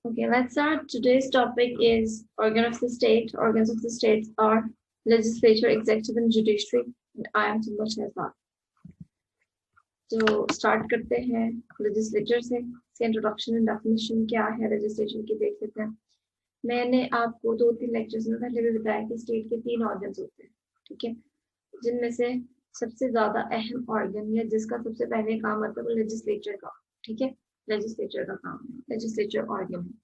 Okay, let's start. Today's topic is organ of the state. Organs of the states are legislature, executive, and judiciary. And I am Simba Shehzad. तो start करते हैं legislature से। Introduction and definition क्या है legislature की देख लेते हैं। मैंने आपको 2-3 लेक्चर्स में पहले भी बताया कि स्टेट के 3 ऑर्गन्स होते हैं, ठीक है, जिनमें से सबसे ज्यादा अहम ऑर्गन या जिसका सबसे पहले काम आता है वो लेजिस्लेचर का, ठीक है, लेजिस्लेचर का काम है, लेजिस्लेचर ऑर्गन है।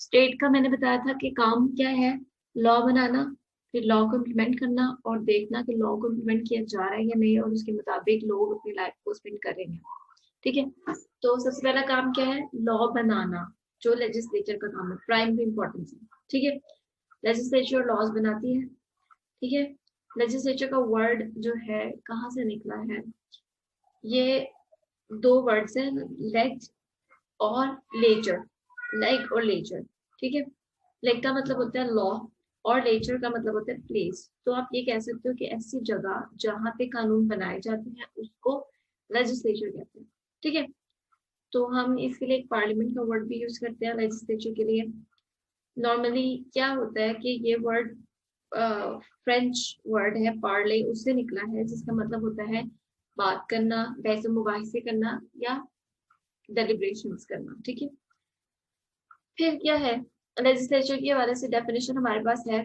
स्टेट का मैंने बताया था कि काम क्या है, लॉ बनाना, फिर लॉ को इम्प्लीमेंट करना और देखना कि लॉ को इम्प्लीमेंट किया जा रहा है या नहीं और उसके मुताबिक लोग अपनी लाइफ को स्पेंड करेंगे, ठीक है। तो सबसे पहला काम क्या है, लॉ बनाना, जो लेजिस्लेचर का काम है, प्राइमरी इंपॉर्टेंस है, ठीक है। लेजिस्लेचर लॉज बनाती है, ठीक है। लेजिस्लेचर का वर्ड जो है कहाँ से निकला है, ये 2 वर्ड्स है, लेग और लेजर, लेग और लेजर, ठीक है। लेग का मतलब होता है लॉ और लेजर का मतलब होता है प्लेस। तो आप ये कह सकते हो कि ऐसी जगह जहां पे कानून बनाए जाते हैं उसको लेजिस्लेचर कहते हैं, ठीक है। तो हम इसके लिए एक पार्लियामेंट का वर्ड भी यूज करते हैं लेजिस्लेचर के लिए। नॉर्मली क्या होता है कि ये वर्ड फ्रेंच वर्ड है पार्ले, उससे निकला है, जिसका मतलब होता है बात करना, बहस मुबाहिसे करना या डेलिब्रेशंस करना, ठीक है। फिर क्या है, लेजिस्लेचर के हवाले से डेफिनेशन हमारे पास है,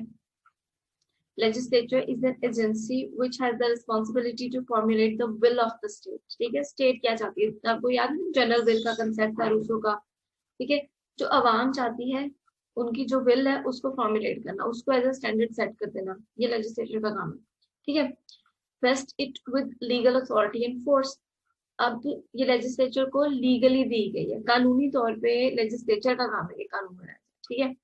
legislature is an agency which has the responsibility to formulate the will of the state, ठीक है। स्टेट क्या चाहती है, आपको याद है जनरल विल का कंसेप्ट था रूसो का, ठीक है। जो अवाम चाहती है, उनकी जो विल है उसको फॉर्मुलेट करना, उसको एज अ स्टैंडर्ड सेट कर देना, ये लेजिस्लेचर का काम है, ठीक है। Vest it with legal authority and force. अब ये लेजिस्लेचर को लीगली दी गई है, कानूनी तौर पे लेजिस्लेचर का काम है ये कानून बनाना, ठीक है।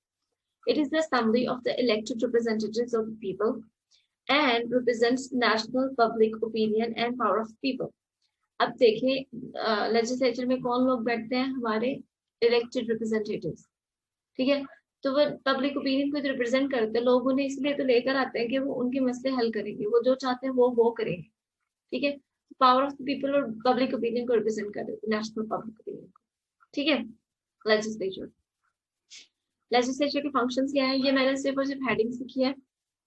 It is the assembly of the elected representatives of the people and represents national public opinion and power of the people. अब देखिए लेजिस्लेचर में कौन लोग बैठते हैं, हमारे इलेक्टेड रिप्रेजेंटेटिव्स, ठीक है। तो वो पब्लिक ओपिनियन को रिप्रेजेंट करते हैं, लोग उन्हें इसलिए तो लेकर आते हैं कि वो उनके मसले हल करेंगे, वो जो चाहते हैं वो करेंगे, ठीक है। पावर ऑफ द पीपल और पब्लिक ओपिनियन को रिप्रेजेंट कर रहे हैं, नेशनल पब्लिक ओपिनियन को, ठीक है। लेजिस्लेचर, लेजिस्लेचर के फंक्शंस क्या है, ये मैंने सिर्फ और सिर्फ हेडिंग्स लिखी है,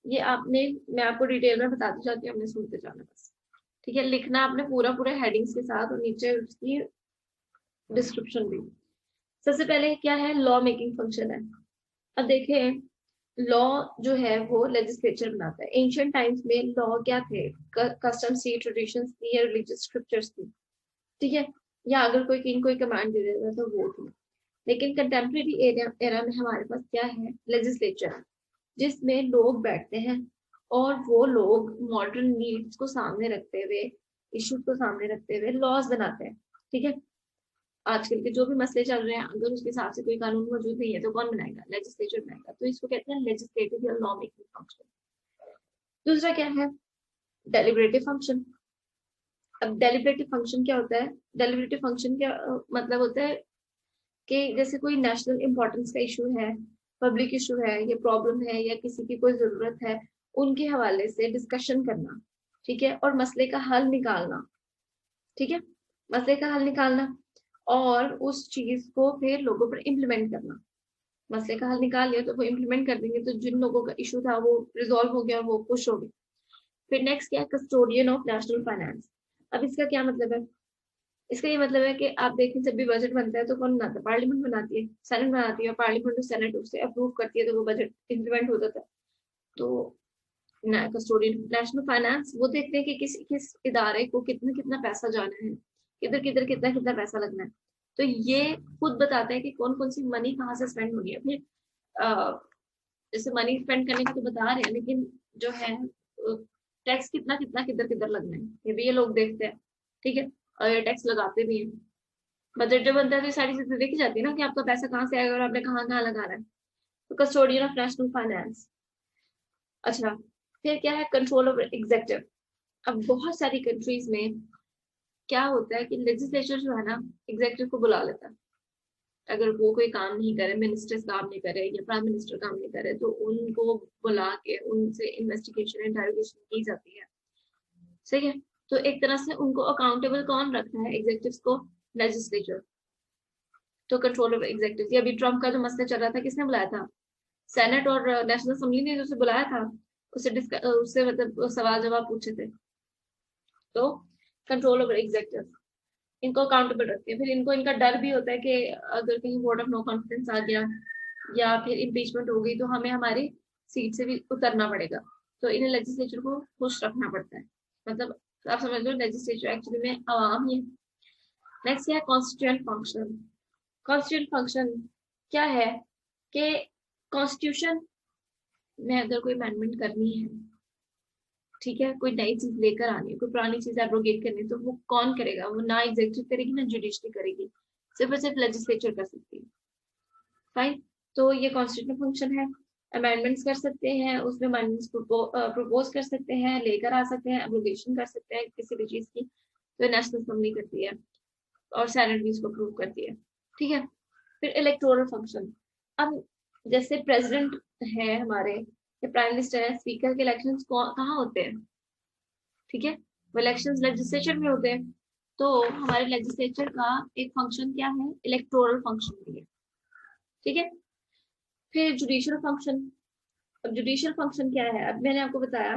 ये आपने, मैं आपको डिटेल में बताती जाती हूँ, आपने सुनते जाना बस, ठीक है। लिखना आपने पूरा पूरा हेडिंग्स के साथ और नीचे उसकी डिस्क्रिप्शन भी। सबसे पहले क्या है, लॉ मेकिंग फंक्शन है। अब देखें, लॉ जो है वो लेजिस्लेचर बनाता है। एंशियंट टाइम्स में लॉ क्या थे, कस्टम्स थी, ट्रेडिशंस थी या रिलीजियस स्क्रिप्चर्स थी, ठीक है, या अगर कोई किंग कोई कमांड दे देता तो वो थी। लेकिन कंटेम्प्रेरी एरा में हमारे पास क्या है, लेजिस्लेचर, जिसमें लोग बैठते हैं और वो लोग मॉडर्न नीड्स को सामने रखते हुए, इश्यूज को सामने रखते हुए लॉज बनाते हैं, ठीक है। आजकल के जो भी मसले चल रहे हैं, अगर उसके हिसाब से कोई कानून मौजूद नहीं है तो कौन बनाएगा, लेजिस्लेचर बनाएगा। तो इसको कहते हैं लेजिस्लेटिव या लॉ मेकिंग फंक्शन। दूसरा क्या है, डेलिब्रेटिव फंक्शन। अब डेलिब्रेटिव फंक्शन क्या होता है, डेलिब्रेटिव फंक्शन क्या मतलब होता है कि जैसे कोई नेशनल इंपॉर्टेंस का इशू है, पब्लिक इशू है, या प्रॉब्लम है या किसी की कोई जरूरत है, उनके हवाले से डिस्कशन करना, ठीक है, और मसले का हल निकालना, ठीक है, मसले का हल निकालना और उस चीज को फिर लोगों पर इम्प्लीमेंट करना। मसले का हल निकाल लिया तो वो इम्प्लीमेंट कर देंगे, तो जिन लोगों का इशू था वो रिजॉल्व हो गया, वो खुश हो गए। फिर नेक्स्ट क्या है, कस्टोडियन ऑफ नेशनल फाइनेंस। अब इसका क्या मतलब है, इसका ये मतलब है कि आप देखें जब भी बजट बनता है तो कौन बनाता है, पार्लियामेंट बनाती है, सेनेट बनाती है, पार्लियामेंट और सेनेट उसे अप्रूव करती है तो वो बजट इम्प्लीमेंट हो जाता है। तो कस्टोडियन नेशनल फाइनेंस वो देखते हैं कि किस इदारे को कितना कितना पैसा जाना है, किधर किधर कितना कितना पैसा लगना है। तो ये खुद बताता है कि कौन कौन सी मनी कहाँ से स्पेंड हो रही है। फिर जैसे मनी स्पेंड करने का तो बता रहे हैं, लेकिन जो है टैक्स कितना कितना किधर किधर लगना है ये भी ये लोग देखते हैं, ठीक है, और ये टैक्स लगाते भी हैं। बजट जब बनता है तो ये सारी चीजें देखी जाती है ना कि आपका पैसा कहाँ से आएगा और आपने कहाँ कहाँ लगाना है। तो कस्टोडियन ऑफ नेशनल फाइनेंस। अच्छा, फिर क्या है, कंट्रोल ओवर एग्जेक्टिव। अब बहुत सारी कंट्रीज में क्या होता है कि लेजिस्लेचर जो है ना एग्जेक्टिव को बुला लेता है, अगर वो कोई काम नहीं करे, मिनिस्टर्स काम नहीं करे या प्राइम मिनिस्टर काम नहीं करे तो उनको बुला के उनसे इन्वेस्टिगेशन इंटरोगेशन की जाती है, सही है। तो एक तरह से उनको अकाउंटेबल कौन रखता है एग्जेक्टिव्स को, लेजिस्लेचर, तो कंट्रोल ऑफ एग्जीक्यूटिव। अभी ट्रम्प का जो मसला चल रहा था, किसने बुलाया था? सेनेट और नेशनल असेंबली ने उसे बुलाया था, उससे मतलब सवाल जवाब पूछे थे। तो कंट्रोल ओवर एग्जीक्यूटिव, इनको अकाउंटेबल रखते हैं। फिर इनको इनका डर भी होता है कि अगर कहीं वोट ऑफ नो कॉन्फिडेंस आ गया या फिर इम्पीचमेंट हो गई तो हमें हमारी सीट से भी उतरना पड़ेगा। तो इन्हें लेजिस्लेचर को खुश रखना पड़ता है। मतलब आप समझ लो लेजिस्लेचर एक्चुअली में आवाम ही है। नेक्स्ट क्या है? Constituent function. कॉन्स्टिट्यूएंट फंक्शन क्या है कि कॉन्स्टिट्यूशन में अगर कोई अमेंडमेंट करनी है, ठीक है, कोई नई चीज लेकर आनी है, कोई पुरानी चीज एब्रोगेट करनी है, तो वो कौन करेगा? वो ना एग्जीक्यूटिव करेगी ना जुडिशरी करेगी, सिर्फ और सिर्फ लेजिस्लेचर कर सकती है। फाइन। तो ये कॉन्स्टिट्यूशनल फंक्शन है। अमेंडमेंट्स कर सकते हैं, उसमें अमेंडमेंट्स प्रपोज कर सकते हैं, लेकर आ सकते हैं, एब्रोगेशन कर सकते हैं किसी भी चीज की, तो नेशनल असेंबली करती है और सेनेट भी इसको अप्रूव करती है। ठीक है। फिर इलेक्टोरल फंक्शन। अब जैसे प्रेसिडेंट है हमारे, प्राइम मिनिस्टर है, स्पीकर के इलेक्शन कहाँ होते हैं? ठीक है, वो इलेक्शन लेजिस्लेचर में होते हैं। तो हमारे लेजिस्लेचर का एक फंक्शन क्या है? इलेक्टोरल फंक्शन भी है। ठीक है। फिर जुडिशियल फंक्शन। अब जुडिशियल फंक्शन क्या है? अब मैंने आपको बताया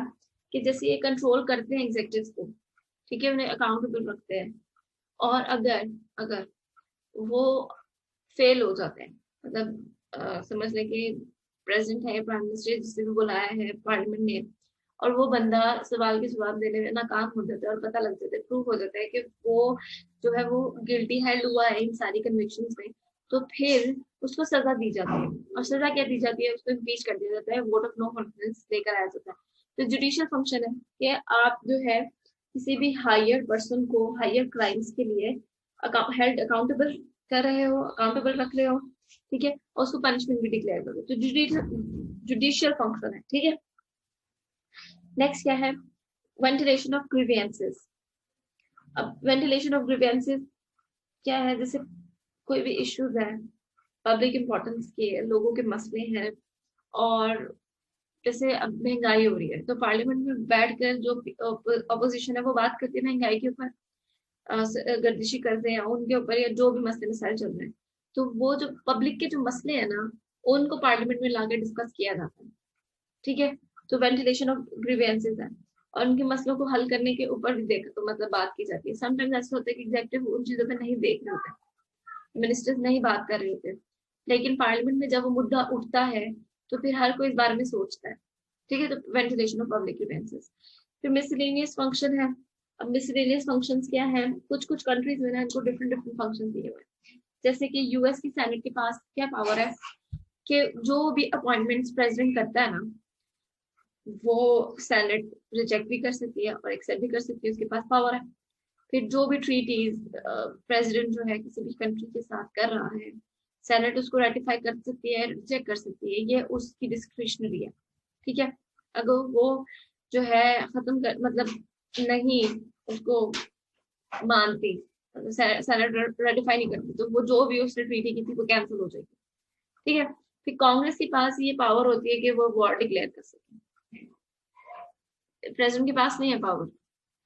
कि जैसे ये कंट्रोल करते हैं एग्जीक्यूटिव को, ठीक है, उन्हें अकाउंटेबल रखते हैं, और अगर अगर वो फेल हो जाते हैं, मतलब समझ लें कि प्रेसिडेंट है, प्राइम मिनिस्टर जिसे भी बुलाया है पार्लियामेंट ने, और वो बंदा सवाल के जवाब देने में नाकाम हो जाता है और पता लग जाता है, प्रूव हो जाता है कि वो जो है वो गिल्टी हेल्ड हुआ है इन सारी कन्विक्शंस में, तो फिर उसको सजा दी जाती है। और सजा क्या दी जाती है? उसको इम्पीच कर दिया जाता है, वोट ऑफ नो कॉन्फिडेंस लेकर आया जाता है। तो जुडिशियल फंक्शन है कि आप जो है किसी भी हायर पर्सन को हायर क्राइम्स के लिए हेल्ड अकाउंटेबल कर रहे हो, अकाउंटेबल रख रहे हो, ठीक है, और उसको पनिशमेंट भी डिक्लेयर करो, तो जुडिशियल फंक्शन है। ठीक है। नेक्स्ट क्या है? Ventilation of grievances. अब वेंटिलेशन ऑफ ग्रीवियंसेस क्या है? जैसे कोई भी इश्यूज है पब्लिक इंपॉर्टेंस के, लोगों के मसले हैं, और जैसे अब महंगाई हो रही है, तो पार्लियामेंट में बैठकर जो अपोजिशन है वो बात करती है महंगाई के ऊपर, गर्दिशी करते हैं उनके ऊपर, या जो भी मसले मसाइल चल रहे हैं, तो वो जो पब्लिक के जो मसले हैं ना, उनको पार्लियामेंट में लाकर डिस्कस किया जाता है। ठीक है। तो वेंटिलेशन ऑफ ग्रीवेंसेस है, और उनके मसलों को हल करने के ऊपर भी देख तो मतलब बात की जाती है। समटाइम्स ऐसा होता है कि एग्जीक्यूटिव उन चीजों पे नहीं देख रहे होते, मिनिस्टर्स नहीं बात कर रहे होते, लेकिन पार्लियामेंट में जब वो मुद्दा उठता है तो फिर हर कोई इस बारे में सोचता है। ठीक है। तो वेंटिलेशन ऑफ पब्लिक ग्रीवेंसेस। फिर मिसलेनियस फंक्शन है। अब मिसलेनियस फंक्शंस क्या है? कुछ कुछ कंट्रीज में ना इनको डिफरेंट डिफरेंट फंक्शन दिए हुए हैं। जैसे कि यूएस की सेनेट के पास क्या पावर है कि जो भी अपॉइंटमेंट्स प्रेसिडेंट करता है ना, वो सेनेट रिजेक्ट भी कर सकती है और एक्सेप्ट भी कर सकती है, उसके पास पावर है। फिर जो भी ट्रीटीज प्रेसिडेंट जो है किसी भी कंट्री के साथ कर रहा है, सेनेट उसको रेटिफाई कर सकती है, रिजेक्ट कर सकती है, ये उसकी डिस्क्रिशनरी है। ठीक है। अगर वो जो है खत्म कर मतलब नहीं उसको मानती, सेनेट रेटिफाई नहीं करती, तो वो जो भी उसने ट्रीटी की थी वो कैंसिल हो जाएगी। ठीक है। फिर कांग्रेस के पास ये पावर होती है कि वो वॉर डिक्लेयर कर सके, प्रेसिडेंट के पास नहीं है पावर।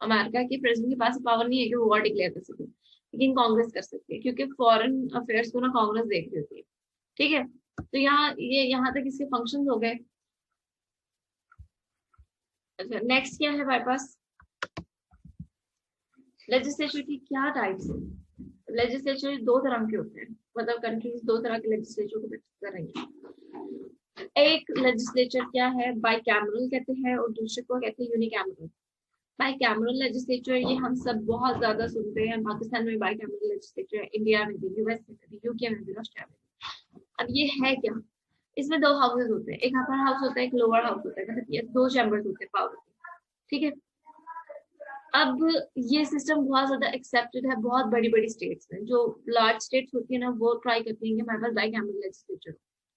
अमेरिका के प्रेसिडेंट के पास पावर नहीं है कि वो वॉर डिक्लेयर कर सके, लेकिन कांग्रेस कर सकती है, क्योंकि फॉरेन अफेयर्स को ना कांग्रेस देख रही होती है। ठीक है। तो यहाँ तक इसके फंक्शन हो गए। अच्छा, नेक्स्ट क्या है हमारे पास? लेजिस्लेचर की क्या टाइप्स है? लेजिस्लेचर दो तरह के होते हैं, मतलब कंट्रीज दो तरह के लेजिस्लेचर को कर रही है। एक लेजिस्लेचर क्या है? बाइकैमरल कहते हैं, और दूसरे को कहते हैं यूनिकैमरल। बाइकैमरल लेजिस्लेचर ये हम सब बहुत ज्यादा सुनते हैं, पाकिस्तान में बाइकैमरल लेजिस्लेचर है, इंडिया में भी, यूएस में भी, यूके में भी, ऑस्ट्रेलिया में। अब ये है क्या? इसमें दो हाउसेज होते हैं, एक अपर हाउस होता है, एक लोअर हाउस होता है, मतलब ये दो चैम्बर्स होते हैं पावर के। ठीक है। अब ये सिस्टम बहुत ज्यादा एक्सेप्टेड है बहुत बड़ी बड़ी स्टेट्स में। जो लार्ज स्टेट्स होती है ना, वो ट्राई करती है कि हमारे पास बाइकैमरल लेजिस्लेचर।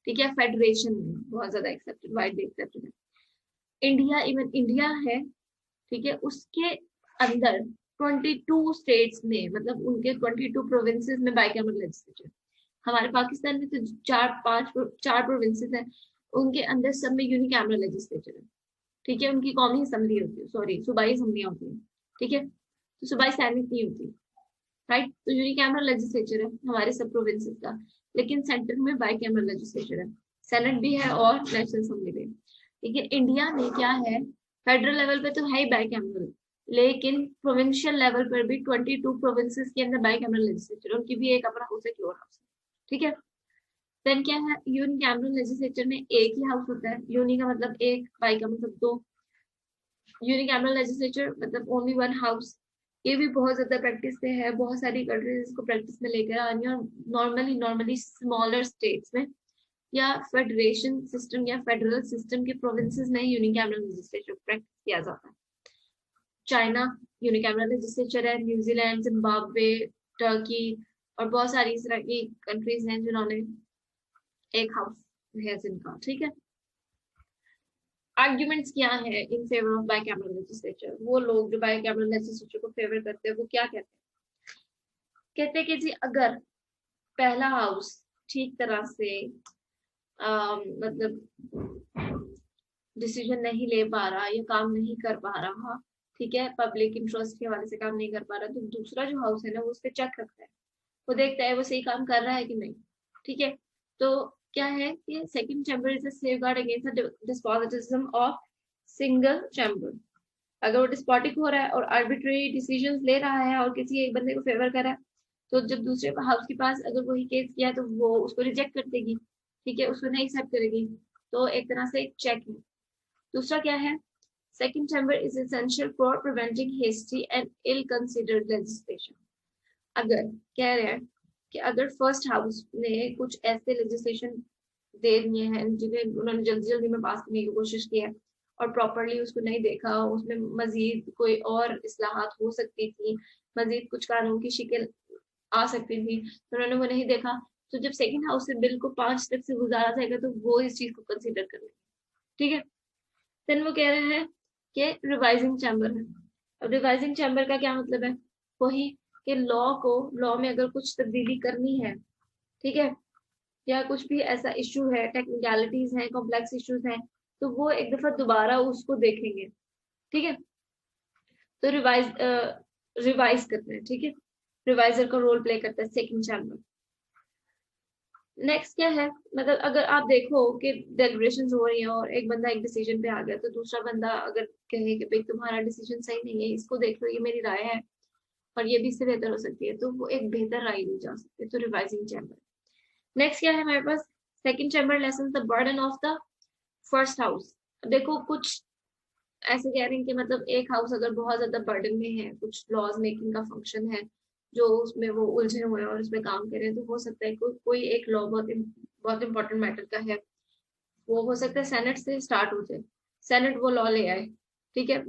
ठीक है। फेडरेशन में बहुत ज्यादा एक्सेप्टेड, वाइडली एक्सेप्टेड है। इंडिया, इवन इंडिया है, ठीक है, उसके अंदर 22 स्टेट्स में, मतलब उनके 22 प्रोविंसेस में बाइकैमरल लेजिस्लेचर। हमारे पाकिस्तान में तो चार प्रोविंसेस हैं, उनके अंदर सब में यूनिकैमरल लेजिस्लेचर है। ठीक है। उनकी कौमी असेंबली होती है, सॉरी सूबाई असेंबलियां होती है। ठीक है। तो सूबाई सैनिक नहीं होती, राइट। तो यूनिकैमरल लेजिस्लेचर है हमारे सब प्रोविंसेस का, लेकिन सेंटर में बाइकैमरल लेजिस्लेचर है, सेनेट भी है और नेशनल असेंबली भी। लेकिन इंडिया में क्या है, फेडरल लेवल पे तो है ही बाइकैमरल, लेकिन प्रोविंशियल लेवल पर भी 22 प्रोविंसेस के अंदर बाइकैमरल लेजिस्लेचर, उनकी भी एक अपना हाउस है, लोअर हाउस। ठीक है। देन क्या है, यूनिकैमरल लेजिस्लेचर में एक ही हाउस होता है, यूनि का मतलब एक, बाई का मतलब दो। यूनिकैमरल लेजिस्लेचर मतलब ओनली वन हाउस। ये भी बहुत ज्यादा प्रैक्टिस पे है, बहुत सारी कंट्रीज इसको प्रैक्टिस में लेकर आ रही है। और नॉर्मली स्मॉलर स्टेट्स में या फेडरेशन सिस्टम या फेडरल सिस्टम के प्रोविंसेस में यूनिकैमरल लेजिस्लेचर प्रैक्टिस किया जाता है। चाइना यूनिकैमरल लेजिस्लेचर है, न्यूजीलैंड, जिम्बाब्वे, टर्की और बहुत सारी इस तरह की कंट्रीज हैं जिन्होंने एक हाउस है जिनका। ठीक है। आर्ग्यूमेंट्स क्या है in favour of bicameral legislature, वो लोग जो बाइकैमरल लेजिस्लेचर को फेवर करते हैं वो क्या कहते हैं, कहते हैं कि जी अगर पहला हाउस ठीक तरह से मतलब डिसीजन नहीं ले पा रहा या काम नहीं कर पा रहा, ठीक है, पब्लिक इंटरेस्ट के हवाले से काम नहीं कर पा रहा, तो दूसरा जो हाउस है ना वो उस पर चेक रखता है, वो देखता है वो सही काम कर रहा है कि नहीं। ठीक है। तो क्या है कि second chamber is a safeguard against the despotism of single chamber. अगर वो डिस्पोटिक हो रहा है और आर्बिट्रेरी डिसीजंस ले रहा है और किसी एक बंदे को फेवर कर रहा है, तो जब दूसरे हाउस के पास अगर वही केस किया तो वो उसको रिजेक्ट कर देगी, ठीक है, उसको नहीं एक्सेप्ट करेगी। तो एक तरह से चेक है। दूसरा क्या है, second chamber is essential for preventing hasty and ill considered legislation. अगर कह रहे हैं कि अगर फर्स्ट हाउस ने कुछ ऐसे लेजिस्लेशन दे दिए हैं जिन्हें उन्होंने जल्दी जल्दी में पास करने की कोशिश की है और प्रॉपरली उसको नहीं देखा, उसमें मजीद कोई और इस्लाहात हो सकती थी, मजीद कुछ कानून की शिकल आ सकती थी, तो उन्होंने वो नहीं देखा, तो जब सेकंड हाउस से बिल को 5 स्टेप से गुजारा जाएगा तो वो इस चीज को कंसिडर कर लेंगे। ठीक है। देन वो कह रहे हैं कि रिवाइजिंग चैम्बर है। अब रिवाइजिंग चैम्बर का क्या मतलब है, वही कि लॉ में अगर कुछ तब्दीली करनी है, ठीक है, या कुछ भी ऐसा इश्यू है, टेक्निकलिटीज हैं, कॉम्प्लेक्स इश्यूज हैं, तो वो एक दफा दोबारा उसको देखेंगे। ठीक है। तो रिवाइज करते हैं। ठीक है। रिवाइजर का रोल प्ले करता है सेकंड चैम्बर। नेक्स्ट क्या है, मतलब अगर आप देखो कि डेलिब्रेशन हो रही है और एक बंदा एक डिसीजन पे आ गया, तो दूसरा बंदा अगर कहे कि भाई तुम्हारा डिसीजन सही नहीं है, इसको देख लो, ये मेरी राय है और ये भी इससे बेहतर हो सकती है, तो वो एक बेहतर राय दी जा सकती है, तो रिवाइजिंग चैम्बर। नेक्स्ट क्या है हमारे पास, second chamber lessen the burden of the first house. देखो कुछ ऐसे कह रहे हैं कि मतलब एक हाउस अगर बहुत ज्यादा बर्डन में है, कुछ लॉज मेकिंग का फंक्शन है जो उसमें वो उलझे हुए हैं और उसमें काम कर रहे हैं, तो हो सकता है कोई एक लॉ बहुत इंपॉर्टेंट मैटर का है, वो हो सकता है सेनेट से स्टार्ट हो जाए, सेनेट वो लॉ ले आए। ठीक है।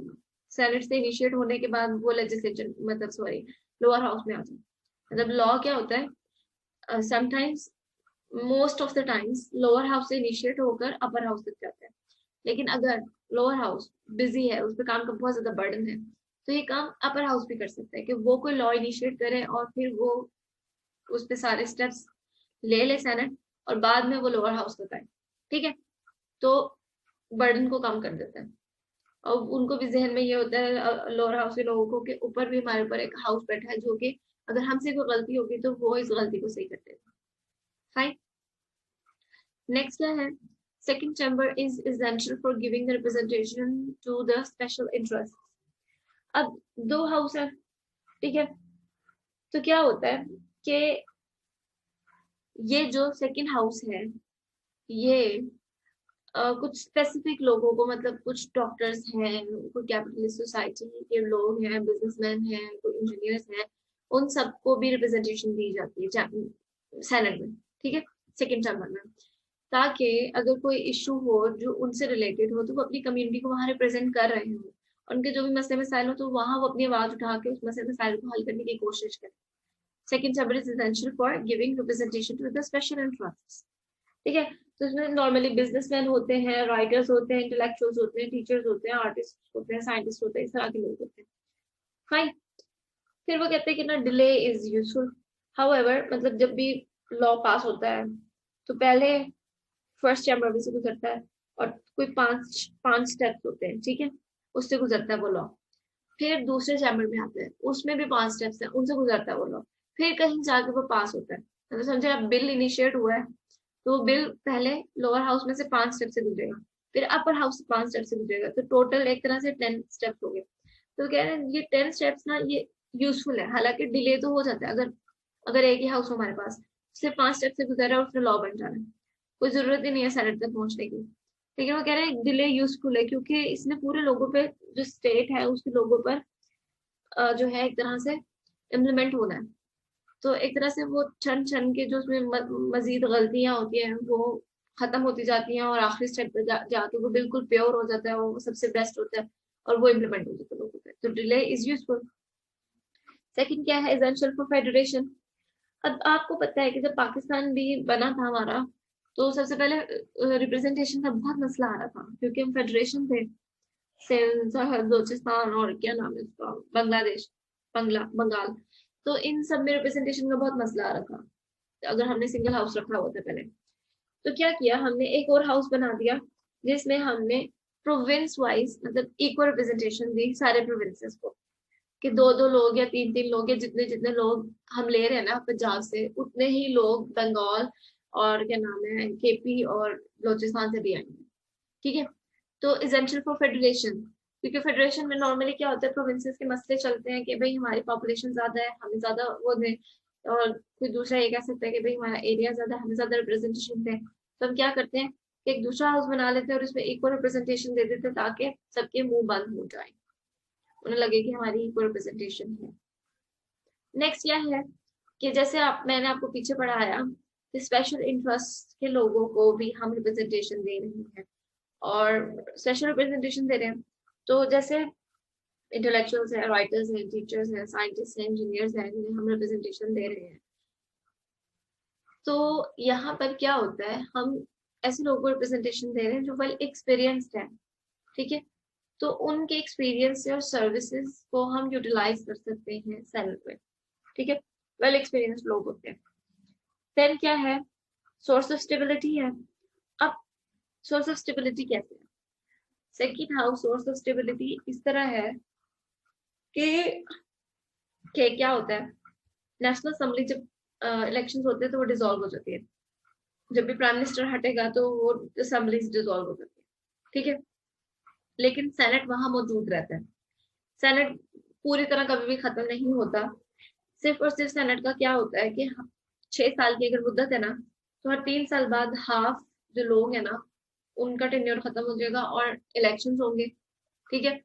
सेनेट से इनिशिएट होने के बाद वो लेजिस्लेचर मतलब सॉरी लोअर हाउस में आ जाए। मतलब लॉ क्या होता है, sometimes most of the times lower house से इनिशिएट होकर अपर हाउस तक जाता है, लेकिन अगर लोअर हाउस बिजी है, उस पर काम का बहुत ज्यादा बर्डन है, तो ये काम अपर हाउस भी कर सकता है कि वो कोई लॉ इनिशिएट करे और फिर वो उस पर सारे स्टेप्स ले ले सेनेट और बाद में वो लोअर हाउस बताए। ठीक है। तो बर्डन को कम कर देता है। और उनको भी जहन में ये होता है लोअर हाउस के लोगों को कि ऊपर भी हमारे ऊपर एक हाउस बैठा है जो कि अगर हमसे कोई गलती होगी तो वो इस गलती को सही कर देगा। फाइन। नेक्स्ट क्या है, second chamber is essential for giving the representation to the special interests। अब दो हाउस है, ठीक है, तो क्या होता है कि ये जो सेकंड हाउस है ये कुछ स्पेसिफिक लोगों को, मतलब कुछ डॉक्टर्स हैं, कोई कैपिटलिस्ट सोसाइटी के लोग हैं, बिजनेसमैन हैं, कोई इंजीनियर्स हैं, उन सबको भी रिप्रेजेंटेशन दी जाती है सेनेट में। ठीक है। सेकंड चैम्बर में, ताकि अगर कोई इशू हो जो उनसे रिलेटेड हो तो वो अपनी कम्युनिटी को वहां रिप्रेजेंट कर रहे हो, उनके जो भी मसले मसाइल हो तो वहां वो अपनी आवाज उठा के उस मसले मसाइल को हल करने की कोशिश करें। Second chamber is essential for giving representation to the special interest. ठीक है। तो इसमें नॉर्मली बिजनेसमैन होते हैं, राइटर्स होते हैं, इंटेलेक्चुअल्स होते हैं, टीचर्स होते हैं, आर्टिस्ट होते हैं, साइंटिस्ट होते हैं, इस तरह के लोग होते हैं। फाइन। फिर वो कहते हैं कि ना डिले इज यूजफुल। हाउएवर मतलब जब भी लॉ पास होता है तो पहले फर्स्ट चैम्बर में से गुजरता है और कोई पांच पांच स्टेप्स होते हैं, ठीक है, उससे गुजरता है वो लॉ। फिर दूसरे चैम्बर में आता है, उसमें भी 5 स्टेप्स हैं, उनसे गुजरता है वो लॉ। फिर कहीं जाके वो पास होता है। मतलब समझे आप, बिल इनिशिएट हुआ है तो बिल पहले लोअर हाउस में से 5 स्टेप से गुजरेगा, फिर अपर हाउस से 5 स्टेप से गुजरेगा, तो टोटल एक तरह से 10 स्टेप्स हो गए। तो कह रहे हैं ये 10 स्टेप्स ना ये यूजफुल है, हालांकि डिले तो हो जाता है अगर अगर एक ही हाउस हो हमारे पास, सिर्फ 5 स्टेप से गुजरा और उसने लॉ बन जाना है, कोई जरूरत ही नहीं है सेनेट तक पहुंचने की। लेकिन वो कह रहे हैं डिले यूजफुल है क्योंकि इसने पूरे लोगों पे, जो स्टेट है उसके लोगों पर जो है एक तरह से इम्प्लीमेंट होना है। तो एक तरह से वो छन छन के जो उसमें मजीद गलतियां होती हैं वो खत्म होती जाती हैं, और आखिरी स्टेप पे जाके वो बिल्कुल प्योर हो जाता है, वो सबसे बेस्ट होता है और वो इम्प्लीमेंट हो जाता है लोगों पे। तो डिले इज यूजफुल। सेकंड क्या है, एसेंशियल फॉर फेडरेशन। अब आपको पता है कि जब पाकिस्तान भी बना था हमारा, तो सबसे पहले रिप्रेजेंटेशन का बहुत मसला आ रहा था क्योंकि हम फेडरेशन थे, सिंध, सरहद, बलूचिस्तान और क्या नाम है इसका, बांग्लादेश, बंगाल। तो इन सब में रिप्रेजेंटेशन का बहुत मसला आ रहा था अगर हमने सिंगल हाउस रखा हुआ था पहले। तो क्या किया हमने, एक और हाउस बना दिया जिसमें हमने प्रोविंस वाइज मतलब इक्वल रिप्रेजेंटेशन दी सारे प्रोविंसेस को, कि 2-2 लोग या 3-3 लोग या जितने जितने लोग हम ले रहे हैं ना पंजाब से, उतने ही लोग बंगाल और क्या नाम है केपी और बलोचिस्तान से भी आएंगे। ठीक है। तो इसेंशियल फॉर फेडरेशन, क्योंकि फेडरेशन में नॉर्मली क्या होता है, प्रोविंसेस के मसले चलते हैं कि भाई हमारी पॉपुलेशन ज्यादा है हमें ज्यादा वो दे, और कोई दूसरा ये कह सकता है कि भाई हमारा एरिया ज्यादा हमें ज्यादा रिप्रेजेंटेशन दे। तो हम क्या करते हैं कि एक दूसरा हाउस बना लेते हैं और इसमें इक्वल रिप्रेजेंटेशन दे देते हैं ताकि सबके मुंह बंद हो जाए, उन्हें लगे कि हमारी इक्वल रिप्रेजेंटेशन है। नेक्स्ट क्या है कि जैसे आप, मैंने आपको पीछे पढ़ाया कि स्पेशल इंटरेस्ट के लोगों को भी हम रिप्रेजेंटेशन दे रहे हैं और स्पेशल रिप्रेजेंटेशन दे रहे हैं। तो जैसे इंटेलेक्चुअल्स हैं, राइटर्स हैं, टीचर्स हैं, साइंटिस्ट हैं, इंजीनियर्स हैं, जिन्हें हम रिप्रेजेंटेशन दे रहे हैं। तो यहाँ पर क्या होता है, हम ऐसे लोगों को रिप्रेजेंटेशन दे रहे हैं जो वेल एक्सपीरियंस्ड है। ठीक है। तो उनके एक्सपीरियंस से और सर्विसेज को हम यूटिलाइज कर सकते हैं सेनेट में। ठीक है। वेल एक्सपीरियंस्ड लोग होते हैं। देन क्या है, सोर्स ऑफ स्टेबिलिटी है। अब सोर्स ऑफ स्टेबिलिटी कैसे है, second house source of stability इस तरह है कि क्या होता है, नेशनल असेंबली जब इलेक्शंस होते हैं तो वो डिसॉल्व हो जाती है, जब भी प्राइम मिनिस्टर हटेगा तो वो असेंबली डिसॉल्व हो जाती है। ठीक है। लेकिन सेनेट वहां मौजूद रहता है, सेनेट पूरी तरह कभी भी खत्म नहीं होता। सिर्फ और सिर्फ सेनेट का क्या होता है कि 6 साल की अगर मुद्दत है ना, तो हर 3 साल बाद हाफ जो लोग है ना उनका टेन्योर खत्म हो जाएगा और इलेक्शंस होंगे। ठीक है।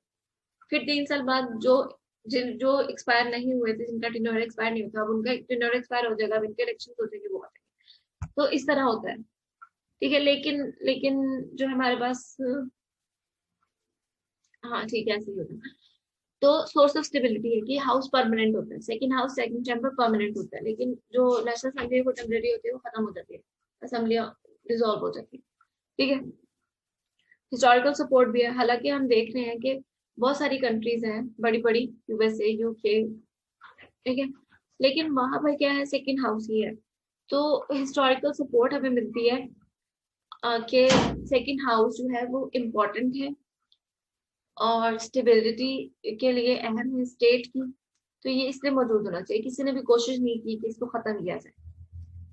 फिर 3 साल बाद जो एक्सपायर नहीं हुए थे, जिनका टेन्योर एक्सपायर नहीं होता, अब उनका टेन्योर एक्सपायर हो जाएगा, इनके इलेक्शन हो जाएंगे, वो आएंगे। तो इस तरह होता है। ठीक है। लेकिन लेकिन जो हमारे पास, हाँ ठीक है ऐसे ही होता है। तो सोर्स ऑफ स्टेबिलिटी है कि हाउस परमानेंट होता है, second house second chamber permanent होता है, लेकिन जो नेशनल असेंबली वो टेम्परेरी होती है, वो खत्म हो जाती है, असेंबली डिसॉल्व हो जाती है। ठीक है। हिस्टोरिकल सपोर्ट भी है, हालांकि हम देख रहे हैं कि बहुत सारी कंट्रीज हैं बड़ी बड़ी, यूएसए, यूके, ठीक है, लेकिन वहां पर क्या है, सेकंड हाउस ही है। तो हिस्टोरिकल सपोर्ट हमें मिलती है कि सेकंड हाउस जो है वो इम्पोर्टेंट है और स्टेबिलिटी के लिए अहम है स्टेट की। तो ये इसलिए मौजूद होना चाहिए, किसी ने भी कोशिश नहीं की कि इसको खत्म किया जाए,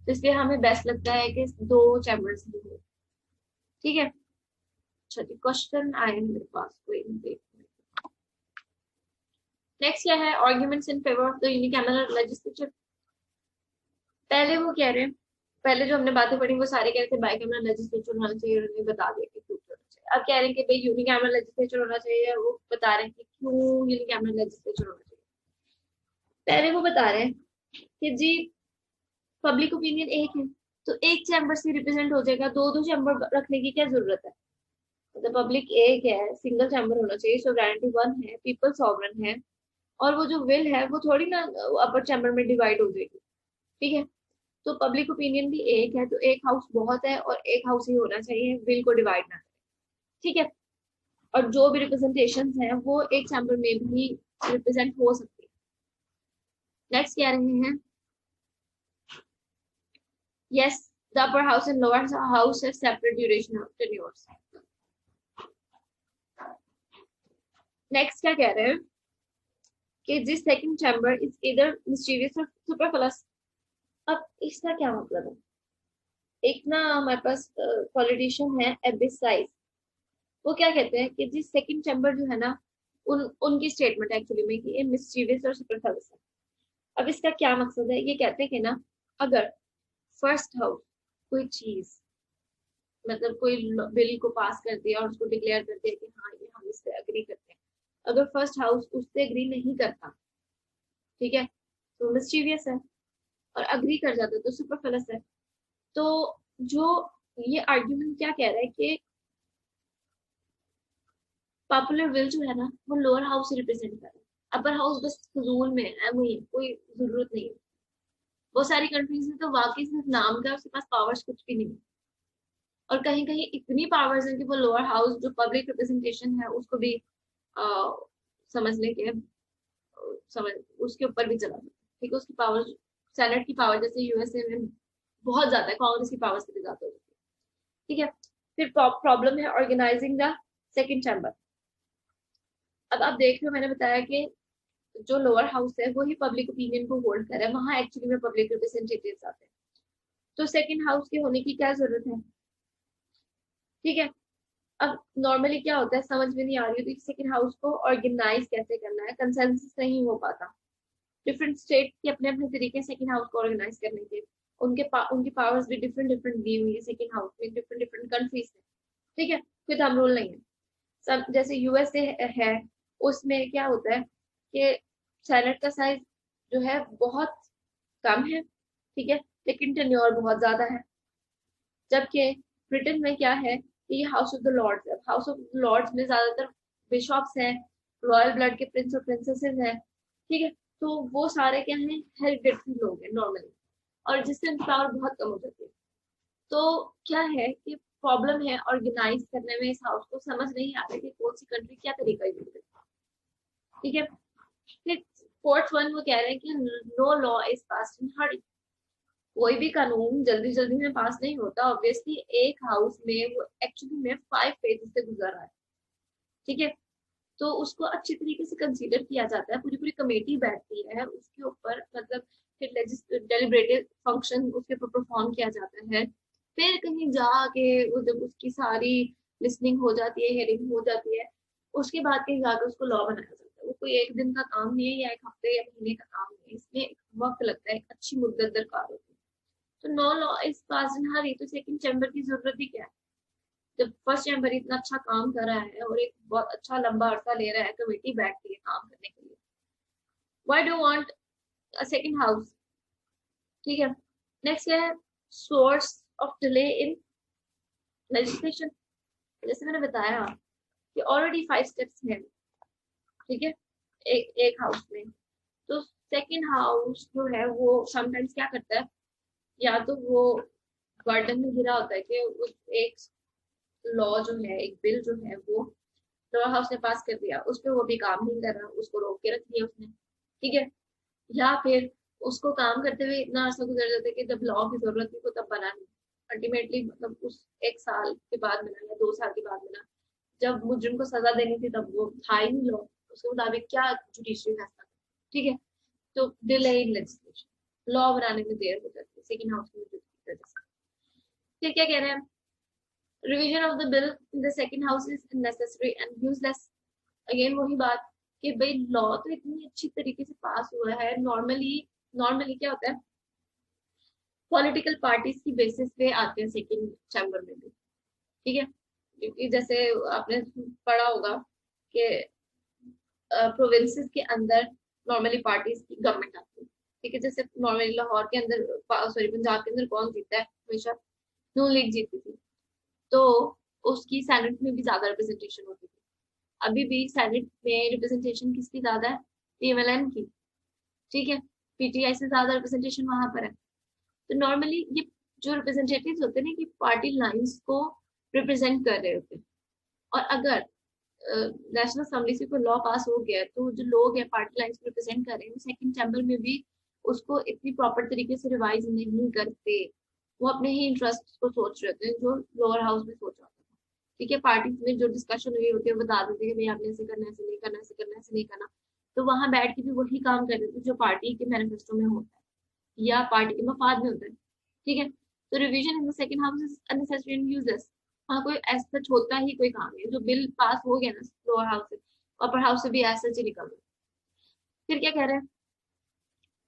तो इसलिए हमें बेस्ट लगता है कि 2 चैम्बर्स ही हो। ठीक है। अच्छा जी, क्वेश्चन आए हैं मेरे पास, कोई नहीं देख। नेक्स्ट क्या है, arguments in favour of the unicameral legislature. पहले वो कह रहे हैं, पहले जो हमने बातें पढ़ी वो सारे कह रहे थे बाइकैमरल लेजिस्लेचर होना चाहिए, उन्होंने बता दिया कि क्यों होना चाहिए। अब कह रहे हैं कि भाई यूनिकैमरल लेजिस्लेचर होना चाहिए, वो बता रहे हैं कि क्यों यूनिकैमरल लेजिस्लेचर होना चाहिए। पहले वो बता रहे हैं कि जी पब्लिक ओपिनियन एक है, तो एक चैम्बर से रिप्रेजेंट हो जाएगा, 2-2 चैम्बर रखने की क्या जरूरत है। मतलब पब्लिक एक है, सिंगल चैम्बर होना चाहिए, सोवरेनिटी वन है, पीपल सॉवरन है, और वो जो विल है वो थोड़ी ना अपर चैम्बर में डिवाइड हो जाएगी। ठीक है। तो पब्लिक ओपिनियन भी एक है, तो एक हाउस बहुत है और एक हाउस ही होना चाहिए, विल को डिवाइड ना करें। ठीक है। और जो भी रिप्रेजेंटेशन है वो एक चैम्बर में भी रिप्रेजेंट हो सकती है। नेक्स्ट कह रहे हैं, yes, the upper house and lower house have separate duration of tenures. Next क्या कह रहे हैं कि दिस सेकंड चैम्बर इज इधर मिस्टीरियस और सुपरफ्लुअस। अब इसका क्या मतलब है? एक ना हमारे पास पॉलिटिशियन है एबिस साइज, वो क्या कहते हैं कि जी सेकंड चैम्बर जो है ना, उनकी स्टेटमेंट एक्चुअली में कि ये मिस्टीरियस और सुपरफ्लुअस है। अब इसका क्या मकसद है? ये कहते हैं कि ना, अगर फर्स्ट हाउस कोई चीज, मतलब कोई बिल को पास कर दिया और उसको डिक्लेयर कर दिया कि हाँ ये हम इससे अग्री करते हैं, अगर फर्स्ट हाउस उससे अग्री नहीं करता, ठीक है, तो मिस्टीरियस है, और अग्री कर जाता तो सुपरफ्लुअस है। तो जो ये आर्ग्यूमेंट क्या कह रहा है कि पॉपुलर विल जो है ना, वो लोअर हाउस से रिप्रेजेंट कर रहा है, अपर हाउस बस फजूल में है, वही कोई जरूरत नहीं है। बहुत सारी कंट्रीज में तो वाकई सिर्फ नाम का उसके पास पावर्स कुछ भी नहीं है, और कहीं कहीं इतनी पावर्स है कि वो लोअर हाउस जो पब्लिक रिप्रेजेंटेशन है उसको भी आ, समझने के समझ उसके ऊपर भी चला जाता है, ठीक है, उसकी पावर, सेनेट की पावर जैसे यूएसए में बहुत ज्यादा है, कांग्रेस की पावर से भी ज्यादा होती है, ठीक है। फिर प्रॉब्लम है ऑर्गेनाइजिंग द सेकंड चैम्बर। अब आप देख रहे हो, मैंने बताया कि जो लोअर हाउस है वो ही पब्लिक ओपिनियन को होल्ड कर रहा है, वहां एक्चुअली में पब्लिक रिप्रेजेंटेटिव्स आते हैं। तो सेकंड हाउस के होने की क्या जरूरत है? ठीक है। अब नॉर्मली क्या होता है, समझ में नहीं आ रही होती सेकंड हाउस को ऑर्गेनाइज कैसे करना है, कंसेंसस नहीं हो पाता। डिफरेंट स्टेट के अपने अपने तरीके सेकंड हाउस को ऑर्गेनाइज करने के, उनकी पावर्स भी डिफरेंट डिफरेंट दी हुई है सेकंड हाउस में, डिफरेंट डिफरेंट कंट्रीज में, ठीक है, कोई थंब रूल नहीं है। सब जैसे यूएसए है, उसमें क्या होता है कि सेनेट का साइज जो है बहुत कम है, ठीक है, लेकिन टेन्योर बहुत ज्यादा है। जबकि ब्रिटेन में क्या है कि ये हाउस ऑफ द लॉर्ड्स है, हाउस ऑफ द लॉर्ड्स में ज्यादातर बिशॉप्स हैं, रॉयल ब्लड के प्रिंस और प्रिंसेसेस हैं, ठीक है। तो वो सारे क्या हैं, हेरिडिटरी लोग हैं नॉर्मली, और जिससे उनकी पावर बहुत कम हो जाती है। तो क्या है कि प्रॉब्लम है ऑर्गेनाइज करने में, इस हाउस को समझ नहीं आ रहा है कि कौन सी कंट्री क्या तरीका यूज करे, ठीक है। फिर फोर्थ वन वो कह रहे हैं कि no law is passed in hurry, कोई भी कानून जल्दी जल्दी में पास नहीं होता। ऑब्वियसली एक हाउस में वो एक्चुअली में 5 पेज से गुजर रहा है, ठीक है, तो उसको अच्छी तरीके से कंसीडर किया जाता है, पूरी पूरी कमेटी बैठती है उसके ऊपर, मतलब फिर डेलिब्रेटिव फंक्शन उसके ऊपर परफॉर्म किया जाता है। फिर कहीं जाके वो जब उसकी सारी लिसनिंग हो जाती है, हियरिंग हो जाती है, उसके बाद कहीं जाकर उसको लॉ बनाया जाता है। वो कोई एक दिन का काम नहीं है, या एक हफ्ते या महीने का काम नहीं है, इसमें एक वक्त लगता है, एक अच्छी मुद्दत दरकार होती है। तो नो लॉ इज पास इन हरी, तो सेकंड चैम्बर की जरूरत ही क्या है, जब फर्स्ट चैम्बर इतना अच्छा काम कर रहा है और एक बहुत अच्छा लंबा अरसा ले रहा है, कमेटी बैठती है काम करने के लिए, why do want a second house, ठीक है। नेक्स्ट है source of delay in legislation. जैसे मैंने बताया कि ऑलरेडी 5 स्टेप्स हैं, ठीक है, एक हाउस में। तो सेकंड हाउस जो है वो समटाइम्स क्या करता है, या तो वो बर्डन में घिरा होता है कि उस एक लॉ जो है, एक बिल जो है वो लोअर हाउस ने पास कर दिया, उस पर वो भी काम नहीं कर रहा, उसको रोक के रख दिया उसने, ठीक है। या फिर उसको काम करते हुए इतना अर्सा गुजर जाता है कि जब लॉ की जरूरत थी तो तब बना नहीं, अल्टीमेटली मतलब उस 1 साल के बाद बना या 2 साल के बाद बना, जब मुजरिम को सजा देनी थी तब वो था ही नहीं लॉ, उसके मुताबिक क्या जुडिशरी फैसला, ठीक है। तो डिले इन लेजिस्लेशन, लॉ बनाने में देर हो जाती है सेकंड हाउस की वजह से। फिर क्या कह रहे हैं, revision of the bill in the second house is necessary and useless. Again वही बात कि भाई लॉ तो इतनी अच्छी तरीके से पास हुआ है, नॉर्मली नॉर्मली क्या होता है, पॉलिटिकल पार्टीज की बेसिस पे आते हैं सेकंड चैम्बर में भी, ठीक है। क्योंकि जैसे आपने पढ़ा होगा कि प्रोविंसेस के अंदर नॉर्मली पार्टीज की गवर्नमेंट आती है, ठीक है। जैसे नॉर्मली लाहौर के अंदर, सॉरी पंजाब के अंदर कौन जीता है हमेशा, नून लीग जीती थी, तो उसकी सेनेट में भी ज्यादा रिप्रेजेंटेशन होती थी। अभी भी सेनेट में रिप्रेजेंटेशन किसकी ज्यादा है, पीएमएलएन की, ठीक है, पीटीआई से ज्यादा रिप्रेजेंटेशन वहां पर है। तो नॉर्मली ये जो रिप्रेजेंटेटिव्स होते हैं ना, कि पार्टी लाइंस को रिप्रेजेंट कर रहे होते हैं, और अगर नेशनल असेंबली से कोई लॉ पास हो गया है, तो जो लोग हैं पार्टी लाइंस को रिप्रेजेंट कर रहे हैं, वो सेकंड चैम्बर में भी उसको इतनी प्रॉपर तरीके से रिवाइज नहीं करते, वो अपने ही इंटरेस्ट को सोच रहे होते हैं जो लोअर हाउस में सोचा होता है, ठीक है। पार्टी में जो डिस्कशन हुई होती है वो बता देते हैं कि भाई आपने ऐसे करना, ऐसे नहीं करना, ऐसे करना, ऐसे नहीं करना, तो वहां बैठ के भी वही काम करते थे जो पार्टी के मैनिफेस्टो में होता है या पार्टी के मफाद में होता है। ठीक है, तो revision in the second house is unnecessary and useless. हाँ, कोई ऐसा होता ही कोई काम है, जो बिल पास हो गया ना लोअर हाउस से, अपर हाउस से भी ऐसा ही निकल गया। फिर क्या कह रहे हैं,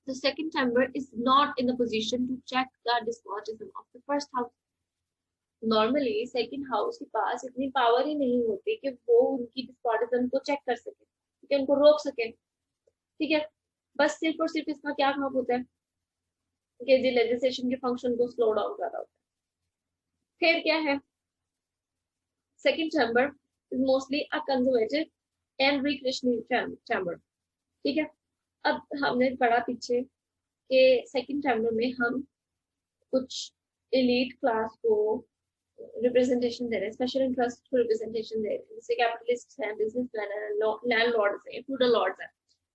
the second chamber is not in a position to check the despotism of the first house। Normally second house के पास इतनी पावर ही नहीं होती कि वो उनकी डिस्पोटिज्म को चेक कर सके, ठीक है, उनको रोक सके। ठीक है, बस सिर्फ और सिर्फ इसका क्या काम होता है कि जी लेजिस्लेशन के फंक्शन को स्लो डाउन कर रहा होता है। फिर क्या है, second chamber is mostly a conservative and recreational chamber. ठीक है, अब हमने पढ़ा पीछे कि सेकंड चैम्बर में हम कुछ एलीट क्लास को रिप्रेजेंटेशन दे रहे हैं, स्पेशल इंटरेस्ट को रिप्रेजेंटेशन दे रहे हैं, जैसे कैपिटलिस्ट हैं, बिजनेसमैन हैं, लैंडलॉर्ड्स हैं, फ्यूडल लॉर्ड्स हैं।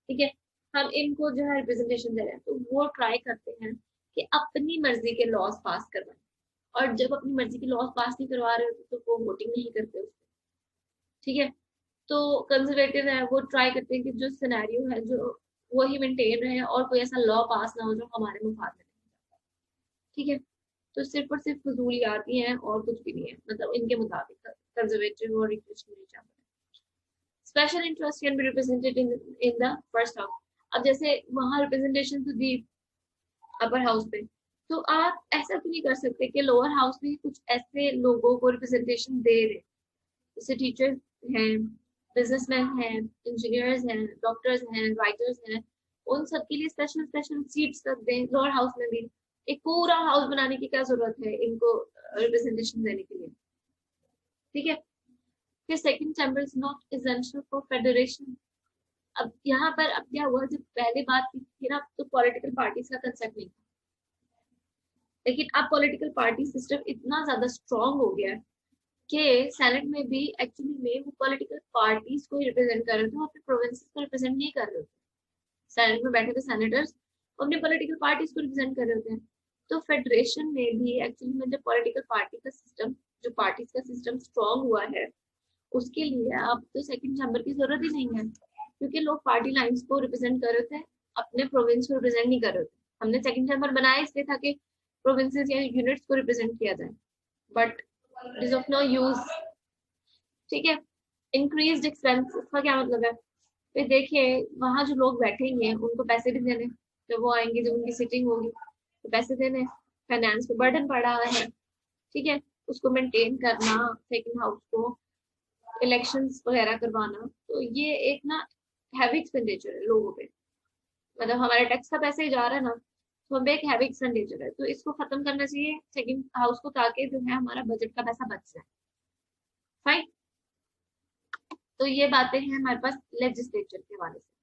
ठीक है, हम इनको जो है रिप्रेजेंटेशन दे रहे हैं, तो वो ट्राई करते हैं कि अपनी मर्जी के लॉज पास करवाएं, और जब अपनी मर्जी के लॉज पास नहीं करवा रहे होते तो वो वोटिंग नहीं करते उसको। ठीक है, तो कंजर्वेटिव है वो ट्राई करते हैं कि जो सिनेरियो है जो वही मेंटेन रहे और कोई ऐसा लॉ पास ना हो जो हमारे मुफाद में नहीं जाता। ठीक है, तो सिर्फ और सिर्फ फजूलियाती हैं और कुछ भी नहीं है, मतलब इनके मुताबिक कंजर्वेटिव और recreational chamber. Special interest can be represented in the first house. अब जैसे वहां रिप्रेजेंटेशन तो दी अपर हाउस पे, तो आप ऐसा तो नहीं कर सकते कि लोअर हाउस में कुछ ऐसे लोगों को रिप्रेजेंटेशन दे रहे, जैसे टीचर्स हैं, बिजनेसमैन हैं, इंजीनियर्स हैं, डॉक्टर्स हैं, राइटर्स हैं, उन सबके लिए स्पेशल स्पेशल सीट्स रख दें लोअर हाउस में भी। एक पूरा हाउस बनाने की क्या जरूरत है इनको रिप्रेजेंटेशन देने के लिए। ठीक है, फिर second chamber is not essential for federation. अब यहाँ पर अब क्या हुआ, जब पहले बात की थी ना तो पॉलिटिकल पार्टीज का कंसेप्ट नहीं था, लेकिन अब पॉलिटिकल पार्टी सिस्टम इतना ज्यादा स्ट्रांग हो गया है कि सेनेट में भी एक्चुअली में वो पॉलिटिकल पार्टीज को रिप्रेजेंट कर रहे थे, अपने प्रोविंसेस को रिप्रेजेंट नहीं कर रहे थे। सेनेट में बैठे थे सेनेटर्स, अपने पॉलिटिकल पार्टीज को रिप्रेजेंट कर रहे थे। तो फेडरेशन में भी एक्चुअली में जब पॉलिटिकल पार्टी का सिस्टम, जो पार्टीज का सिस्टम स्ट्रांग हुआ है, उसके लिए अब तो सेकंड चैम्बर की जरूरत ही नहीं है, क्योंकि लोग पार्टी लाइंस को रिप्रेजेंट कर रहे थे, अपने प्रोविंस को रिप्रेजेंट नहीं कर रहे थे। हमने सेकंड चैम्बर बनाया इसलिए था कि प्रोविंसेस या यूनिट्स को रिप्रेजेंट किया जाए, but it is of no use. ठीक है, इंक्रीज एक्सपेंस का क्या मतलब है, फिर देखिए वहां जो लोग बैठेंगे उनको पैसे भी देने, जब वो आएंगे जब उनकी सिटिंग होगी तो पैसे देने, फाइनेंस पे बर्डन पड़ा है। ठीक है, उसको मेंटेन करना, सेकंड हाउस को इलेक्शंस वगैरह करवाना, तो ये एक ना हैवी एक्सपेंडिचर है लोगों पे, मतलब हमारे टैक्स का पैसे ही जा रहा है ना, तो हम पे एक हैवी एक्सपेंडिचर है, तो इसको खत्म करना चाहिए सेकंड हाउस को, ताकि जो है हमारा बजट का पैसा बच जाए। फाइन, तो ये बातें हैं हमारे पास लेजिस्लेचर के हवाले से।